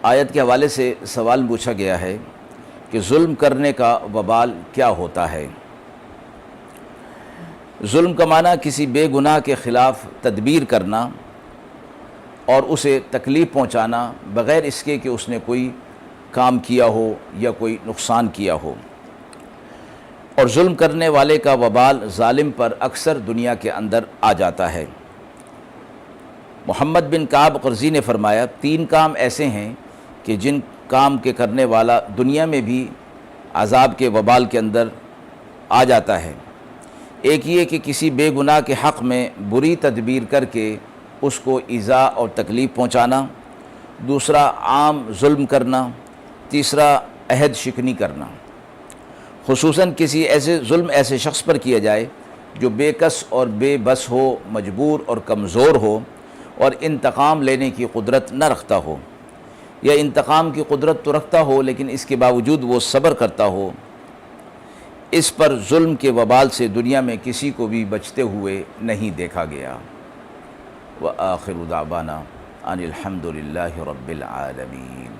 آیت کے حوالے سے سوال پوچھا گیا ہے کہ ظلم کرنے کا وبال کیا ہوتا ہے۔ ظلم کا معنی کسی بے گناہ کے خلاف تدبیر کرنا اور اسے تکلیف پہنچانا بغیر اس کے کہ اس نے کوئی کام کیا ہو یا کوئی نقصان کیا ہو، اور ظلم کرنے والے کا وبال ظالم پر اکثر دنیا کے اندر آ جاتا ہے۔ محمد بن کعب قرظی نے فرمایا 3 کام ایسے ہیں کہ جن کام کے کرنے والا دنیا میں بھی عذاب کے وبال کے اندر آ جاتا ہے۔ ایک یہ کہ کسی بے گناہ کے حق میں بری تدبیر کر کے اس کو ایذا اور تکلیف پہنچانا، دوسرا عام ظلم کرنا، تیسرا عہد شکنی کرنا، خصوصاً کسی ایسے شخص پر کیا جائے جو بے کس اور بے بس ہو، مجبور اور کمزور ہو اور انتقام لینے کی قدرت نہ رکھتا ہو، یا انتقام کی قدرت تو رکھتا ہو لیکن اس کے باوجود وہ صبر کرتا ہو۔ اس پر ظلم کے وبال سے دنیا میں کسی کو بھی بچتے ہوئے نہیں دیکھا گیا۔ وآخر دعوانا ان الحمد للہ رب العالمین۔